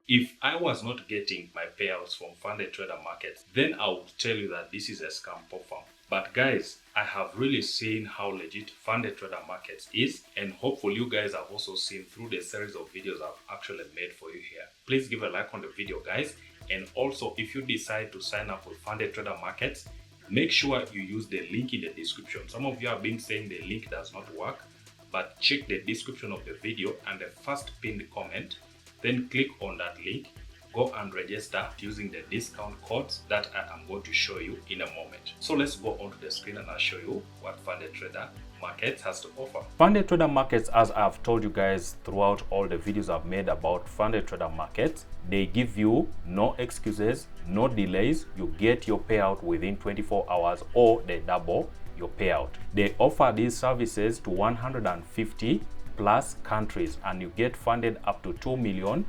If I was not getting my payouts from funded trader markets, then I would tell you that this is a scam platform. But guys, I have really seen how legit funded trader markets is, and hopefully you guys have also seen through the series of videos I've actually made for you here. Please give a like on the video, guys. And also, if you decide to sign up with funded trader markets, make sure you use the link in the description. Some of you have been saying the link does not work, but check the description of the video and the first pinned comment. Then click on that link, go and register using the discount codes that I am going to show you in a moment. So let's go onto the screen and I'll show you what funded trader markets has to offer. Funded trader markets, as I've told you guys throughout all the videos I've made about funded trader markets, they give you no excuses, no delays. You get your payout within 24 hours or they double your payout. They offer these services to 150 plus countries and you get funded up to $2 million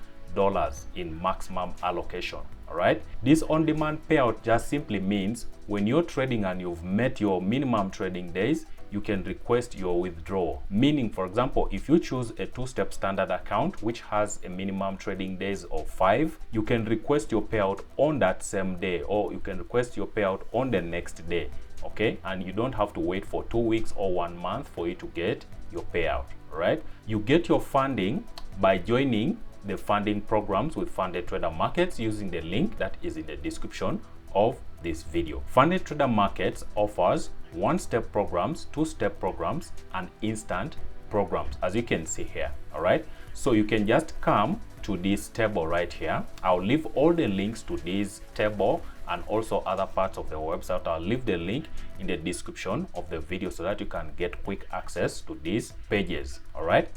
in maximum allocation. All right, this on-demand payout just simply means when you're trading and you've met your minimum trading days, you can request your withdrawal. Meaning, for example, if you choose a two-step standard account which has a minimum trading days of 5, you can request your payout on that same day, or you can request your payout on the next day. Okay, and you don't have to wait for 2 weeks or 1 month for you to get your payout. Right, you get your funding by joining the funding programs with funded trader markets using the link that is in the description of this video. Funded trader markets offers one-step programs, two-step programs, and instant programs, as you can see here. All right, so you can just come to this table right here. I'll leave all the links to this table and also other parts of the website. I'll leave the link in the description of the video so that you can get quick access to these pages. All right,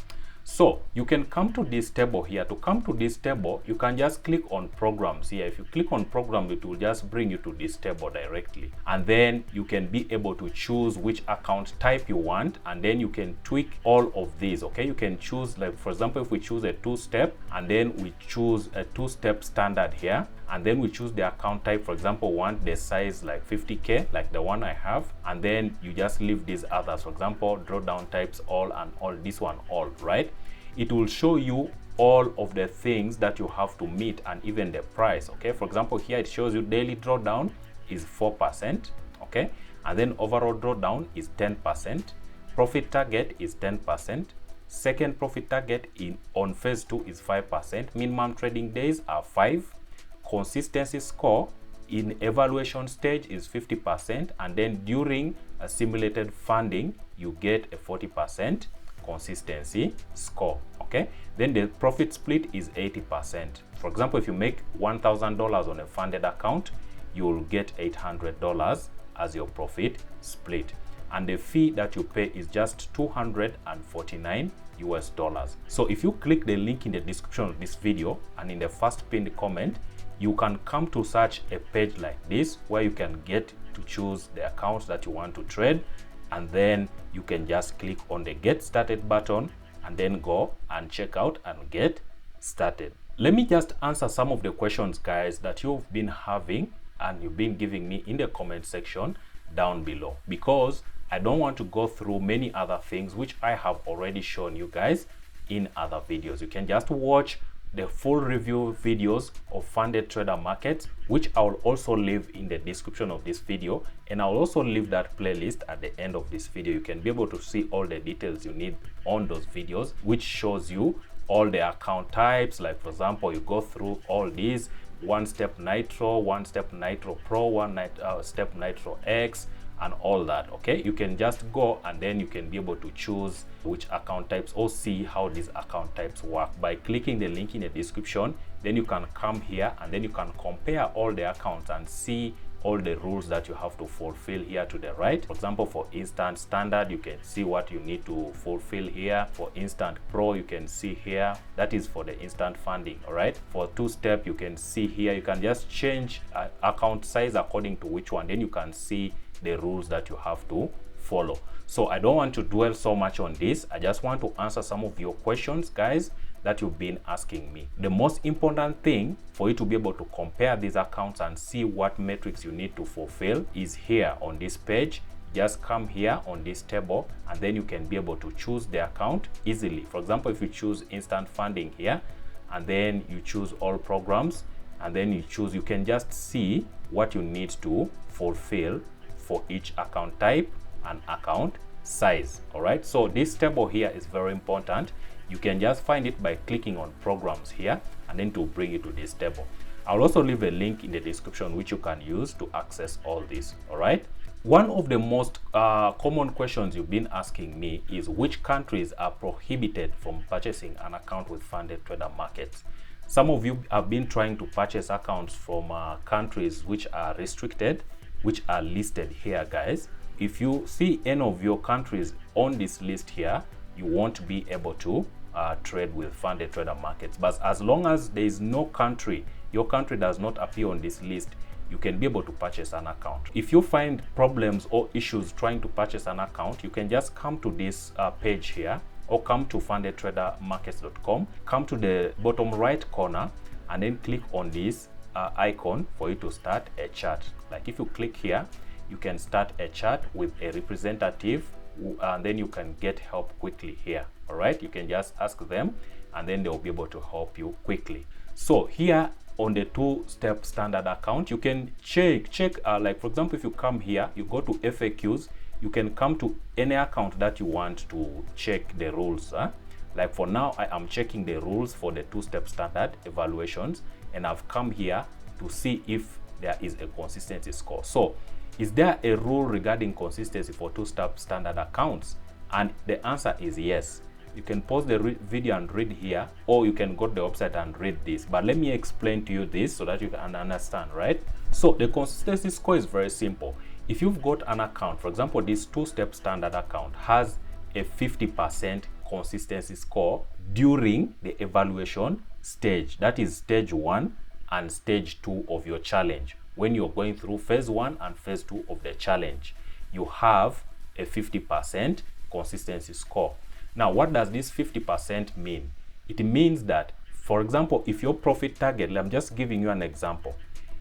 so you can come to this table here. To come to this table, you can just click on programs here. If you click on program, it will just bring you to this table directly, and then you can be able to choose which account type you want, and then you can tweak all of these. Okay, you can choose, like for example, if we choose a two-step and then we choose a two-step standard here, and then we choose the account type. For example, want the size like 50k, like the one I have, and then you just leave these others. For example, drawdown types all, and all, this one all. Right, it will show you all of the things that you have to meet and even the price. Okay, for example, here it shows you daily drawdown is 4%. Okay, and then overall drawdown is 10%, profit target is 10%, second profit target on phase 2 is 5%, minimum trading days are 5, consistency score in evaluation stage is 50%, and then during a simulated funding you get a 40% consistency score. Okay, then the profit split is 80%. For example, if you make $1,000 on a funded account, you will get $800 as your profit split, and the fee that you pay is just $249 US. So if you click the link in the description of this video and in the first pinned comment, you can come to such a page like this where you can get to choose the accounts that you want to trade, and then you can just click on the get started button and then go and check out and get started. Let me just answer some of the questions, guys, that you've been having and you've been giving me in the comment section down below, because I don't want to go through many other things which I have already shown you guys in other videos. You can just watch the full review videos of funded trader markets, which I will also leave in the description of this video, and I'll also leave that playlist at the end of this video. You can be able to see all the details you need on those videos, which shows you all the account types. Like for example, you go through all these: one step Nitro, one step Nitro Pro, one step Nitro X, and all that. Okay, you can just go and then you can be able to choose which account types or see how these account types work by clicking the link in the description. Then you can come here and then you can compare all the accounts and see all the rules that you have to fulfill here to the right. For example, for instant standard, you can see what you need to fulfill here. For instant pro, you can see here, that is for the instant funding. All right, for two-step, you can see here, you can just change account size according to which one, then you can see the rules that you have to follow. So I don't want to dwell so much on this. I just want to answer some of your questions, guys, that you've been asking me. The most important thing for you to be able to compare these accounts and see what metrics you need to fulfill is here on this page. Just come here on this table and then you can be able to choose the account easily. For example, if you choose instant funding here and then you choose all programs, and then you can just see what you need to fulfill for each account type and account size. All right, so this table here is very important. You can just find it by clicking on programs here, and then to bring you to this table. I'll also leave a link in the description which you can use to access all this. All right, one of the most common questions you've been asking me is which countries are prohibited from purchasing an account with Funded Trader Markets. Some of you have been trying to purchase accounts from countries which are restricted, which are listed here, guys. If you see any of your countries on this list here, you won't be able to trade with Funded Trader Markets. But as long as there is no country, your country does not appear on this list, you can be able to purchase an account. If you find problems or issues trying to purchase an account, you can just come to this page here, or come to fundedtradermarkets.com, come to the bottom right corner, and then click on this icon for you to start a chat. Like if you click here, you can start a chat with a representative, and then you can get help quickly here. All right, you can just ask them, and then they'll be able to help you quickly. So here on the two-step standard account, you can check like for example, if you come here, you go to FAQs, you can come to any account that you want to check the rules. Like for now, I am checking the rules for the two-step standard evaluations, and I've come here to see if there is a consistency score. So is there a rule regarding consistency for two-step standard accounts? And the answer is yes. You can pause the video and read here, or you can go to the website and read this. But let me explain to you this so that you can understand, right? So the consistency score is very simple. If you've got an account, for example, this two-step standard account has a 50% consistency score during the evaluation stage. That is stage 1 and stage 2 of your challenge. When you're going through phase 1 and phase 2 of the challenge, you have a 50% consistency score. Now, what does this 50% mean? It means that, for example, if your profit target, I'm just giving you an example.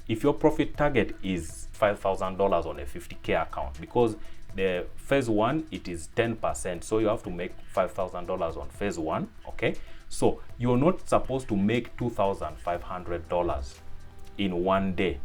If your profit target is $5,000 on a 50K account, because the phase 1, it is 10%, so you have to make $5,000 on phase 1, okay? So you're not supposed to make $2,500 in one day.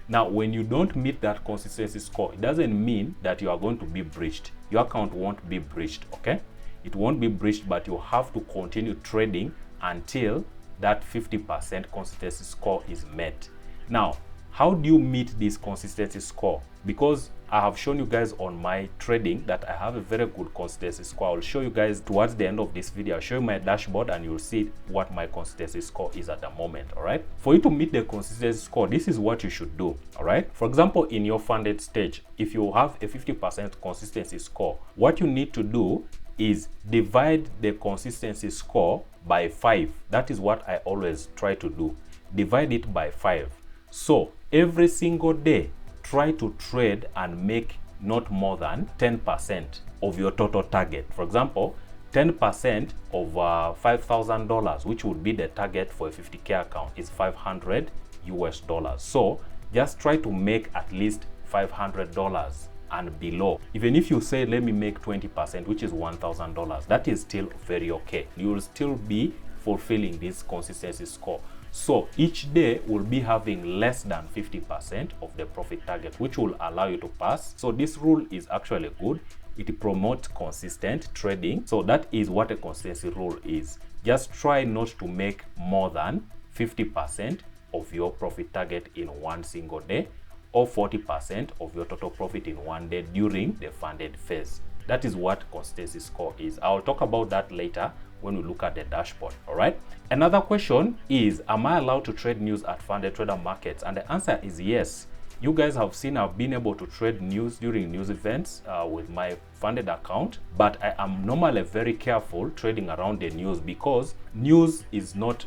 Now, when you don't meet that consistency score, it doesn't mean that you are going to be breached. Your account won't be breached, okay? It won't be breached, but you have to continue trading until that 50% consistency score is met. Now, how do you meet this consistency score? Because I have shown you guys on my trading that I have a very good consistency score. I'll show you guys towards the end of this video. I'll show you my dashboard and you'll see what my consistency score is at the moment. All right, for you to meet the consistency score, this is what you should do. All right, for example, in your funded stage, if you have a 50% consistency score, what you need to do is divide the consistency score by 5. That is what I always try to do. Divide it by 5. So every single day, try to trade and make not more than 10% of your total target. For example, 10% of $5,000, which would be the target for a 50K account, is $500 US. So just try to make at least $500 and below. Even if you say, let me make 20%, which is $1,000, that is still very okay. You will still be fulfilling this consistency score. So each day will be having less than 50% of the profit target, which will allow you to pass. So this rule is actually good. It promotes consistent trading. So that is what a consistency rule is. Just try not to make more than 50% of your profit target in one single day, or 40% of your total profit in one day during the funded phase. That is what consistency score is. I'll talk about that later when we look at the dashboard. All right, another question is, am I allowed to trade news at Funded Trader Markets? And the answer is yes. You guys have seen I've been able to trade news during news events with my funded account, but I am normally very careful trading around the news, because news is not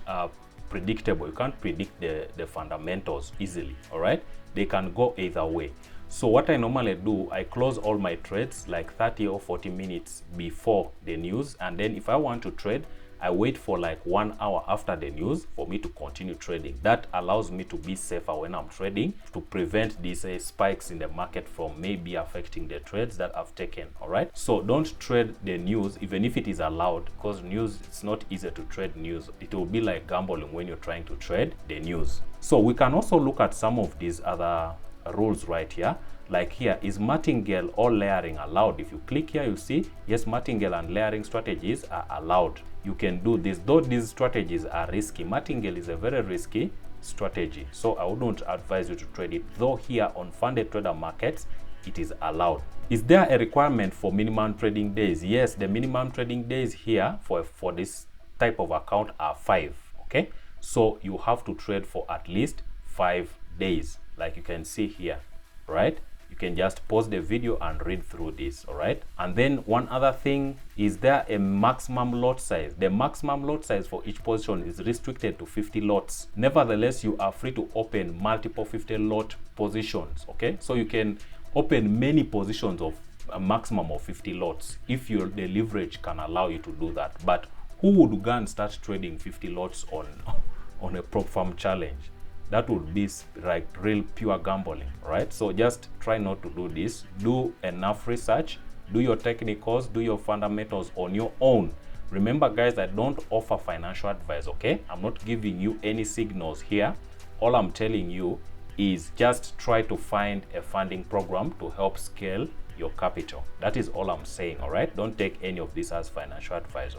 predictable. You can't predict the fundamentals easily. All right, they can go either way. So what I normally do, I close all my trades like 30 or 40 minutes before the news, and then if I want to trade, I wait for like 1 hour after the news for me to continue trading. That allows me to be safer when I'm trading, to prevent these spikes in the market from maybe affecting the trades that I've taken. All right, so don't trade the news even if it is allowed, because news, it's not easy to trade news. It will be like gambling when you're trying to trade the news. So we can also look at some of these other rules right here. Like here, is martingale or layering allowed? If you click here, you see yes, martingale and layering strategies are allowed. You can do this, though these strategies are risky. Martingale is a very risky strategy, so I wouldn't advise you to trade it, though here on funded trader markets it is allowed. Is there a requirement for minimum trading days? Yes, the minimum trading days here for this type of account are 5. Okay, so you have to trade for at least 5 days, like you can see here, right? You can just pause the video and read through this. All right, and then one other thing, is there a maximum lot size? The maximum lot size for each position is restricted to 50 lots. Nevertheless, you are free to open multiple 50 lot positions. Okay, so you can open many positions of a maximum of 50 lots if the leverage can allow you to do that. But who would go and start trading 50 lots on a prop farm challenge? That would be like real pure gambling, right? So just try not to do this. Do enough research, do your technicals, do your fundamentals on your own. Remember guys, I don't offer financial advice, okay? I'm not giving you any signals here. All I'm telling you is just try to find a funding program to help scale your capital. That is all I'm saying. All right, don't take any of this as financial advice.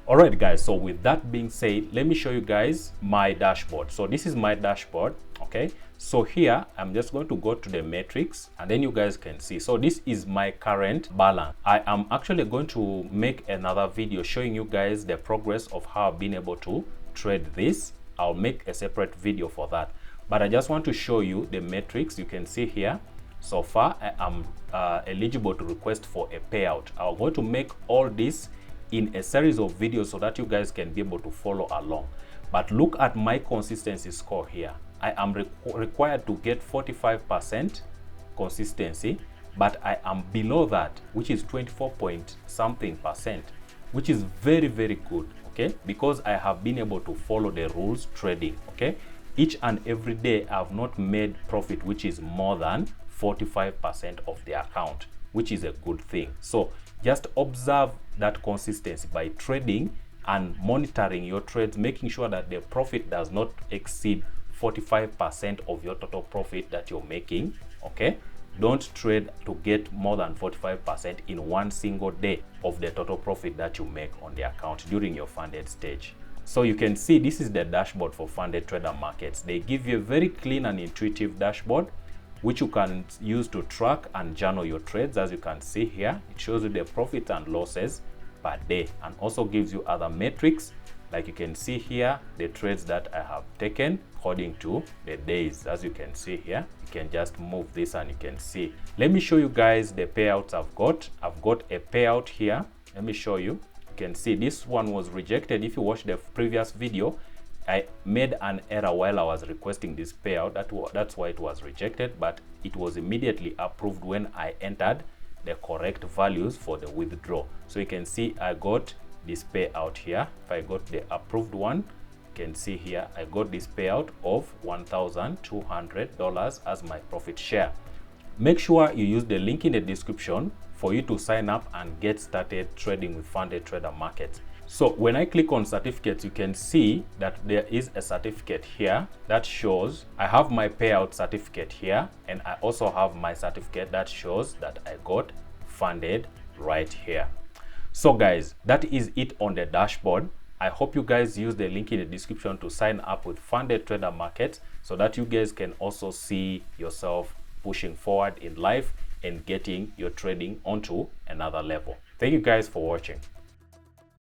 All right guys, so with that being said, let me show you guys my dashboard. So this is my dashboard. Okay, so here I'm just going to go to the metrics and then you guys can see. So this is my current balance. I am actually going to make another video showing you guys the progress of how I've been able to trade this. I'll make a separate video for that, but I just want to show you the metrics. You can see here, so far I am eligible to request for a payout. I'm going to make all this in a series of videos so that you guys can be able to follow along. But look at my consistency score here. I am required to get 45% consistency, but I am below that, which is 24 point something percent, which is very, very good. Okay, because I have been able to follow the rules trading. Okay, each and every day I have not made profit which is more than 45% of the account, which is a good thing. So just observe that consistency by trading and monitoring your trades, making sure that the profit does not exceed 45% of your total profit that you're making. Okay, don't trade to get more than 45% in one single day of the total profit that you make on the account during your funded stage. So you can see this is the dashboard for funded trader markets. They give you a very clean and intuitive dashboard which you can use to track and journal your trades. As you can see here, it shows you the profit and losses per day and also gives you other metrics. Like you can see here, the trades that I have taken according to the days. As you can see here, you can just move this and you can see. Let me show you guys the payouts I've got. I've got a payout here. Let me show you. You can see this one was rejected. If you watch the previous video, I made an error while I was requesting this payout. That's why it was rejected, but it was immediately approved when I entered the correct values for the withdrawal. So you can see I got this payout here. If I got the approved one, you can see here I got this payout of $1,200 as my profit share. Make sure you use the link in the description for you to sign up and get started trading with funded trader markets. So when I click on certificates, you can see that there is a certificate here that shows I have my payout certificate here, and I also have my certificate that shows that I got funded right here. So guys, that is it on the dashboard. I hope you guys use the link in the description to sign up with funded trader markets so that you guys can also see yourself pushing forward in life and getting your trading onto another level. Thank you guys for watching.